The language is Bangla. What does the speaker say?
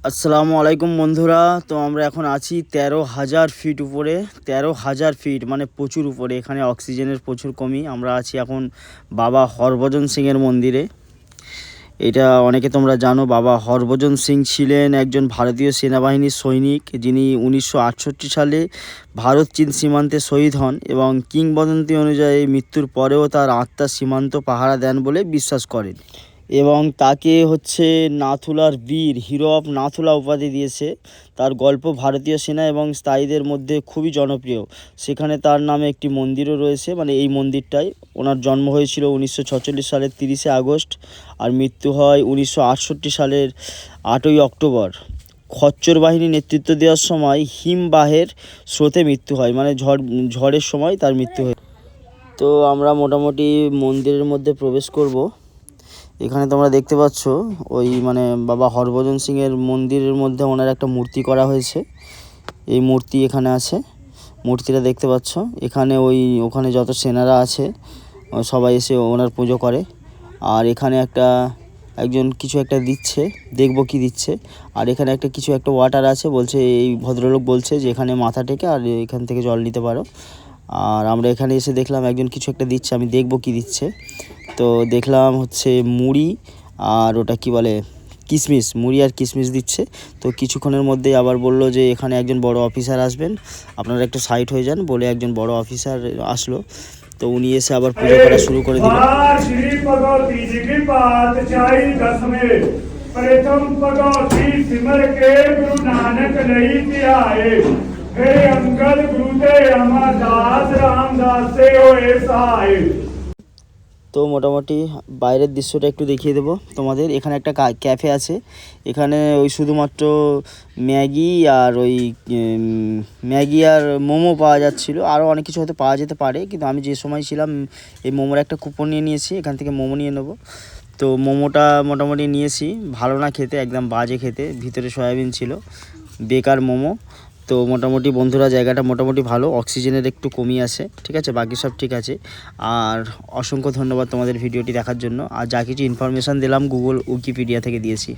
আসসালামু আলাইকুম বন্ধুরা। তো আমরা এখন আছি 13,000 ফিট উপরে। 13,000 ফিট মানে প্রচুর উপরে। এখানে অক্সিজেনের প্রচুর কমি। আমরা আছি এখন বাবা হরভজন সিংয়ের মন্দিরে। এটা অনেকে তোমরা জানো, বাবা হরভজন সিং ছিলেন একজন ভারতীয় সেনাবাহিনীর সৈনিক, যিনি 1968 সালে ভারত চীন সীমান্তে শহীদ হন এবং কিংবদন্তি অনুযায়ী মৃত্যুর পরেও তার আত্মা সীমান্ত পাহারা দেন বলে বিশ্বাস করেন। এবং তাকে নাথুলার বীর, হিরো অফ নাথুলা উপাধি দিয়েছে। তার গল্প ভারতীয় সেনা এবং স্থায়ীদের মধ্যে খুবই জনপ্রিয়। সেখানে তার নামে একটি মন্দিরও রয়েছে, মানে এই মন্দিরটাই। ওনার জন্ম হয়েছিল 1946 সালের 30শে আগস্ট আর মৃত্যু হয় 1968 সালের 8ই অক্টোবর। খচ্চর বাহিনী নেতৃত্ব দেওয়ার সময় হিমবাহের স্রোতে মৃত্যু হয়, মানে ঝড়ের সময় তার মৃত্যু হয়। তো আমরা মোটামুটি মন্দিরের মধ্যে প্রবেশ করব। এখানে তোমরা দেখতে পাচ্ছ বাবা হরভজন সিংয়ের মন্দিরের মধ্যে ওনার একটা মূর্তি করা হয়েছে। এই মূর্তি এখানে আছে, মূর্তিটা দেখতে পাচ্ছ। এখানে ওখানে যত সেনারা আছে সবাই এসে ওনার পুজো করে। আর এখানে একজন কিছু একটা দিচ্ছে, দেখব কি দিচ্ছে। আর এখানে কিছু একটা ওয়াটার আছে, বলছে এই ভদ্রলোক বলছে যে এখানে মাথা টেকে আর এখান থেকে জল নিতে পারো। আর আমরা এখানে এসে দেখলাম একজন কিছু একটা দিচ্ছে, আমি দেখব কি দিচ্ছে। তো দেখলাম মুড়ি আর ওটা কি বলে, কিশমিশ, মুড়ি আর কিশমিশ দিচ্ছে। তো কিছুক্ষণের মধ্যেই আবার বললো যে এখানে একজন বড় অফিসার আসবেন, আপনারা একটু সাইড হয়ে যান বলে একজন বড় অফিসার আসলো। তো উনি এসে আবার পুজো করা শুরু করে দিল। তো মোটামুটি বাইরের দৃশ্যটা একটু দেখিয়ে দেবো তোমাদের। এখানে একটা ক্যাফে আছে। এখানে শুধুমাত্র ম্যাগি আর মোমো পাওয়া যাচ্ছিলো। আরও অনেক কিছু হয়তো পাওয়া যেতে পারে, কিন্তু আমি যে সময় ছিলাম এই মোমোর একটা কুপন নিয়ে নিয়েছি। এখান থেকে মোমো নিয়ে নেবো। তো মোমোটা মোটামুটি নিয়েছি, ভালো না খেতে, একদম বাজে খেতে, ভিতরে সয়াবিন ছিল, বেকার মোমো। তো মোটামুটি বন্ধুরা জায়গাটা মোটামুটি ভালো, অক্সিজেনের একটু কমই আসে, ঠিক আছে, বাকি সব ঠিক আছে। আর অসংখ্য ধন্যবাদ তোমাদের ভিডিওটি দেখার জন্য। আর যা কিছু ইনফরমেশান দিলাম গুগল উইকিপিডিয়া থেকে দিয়েছি।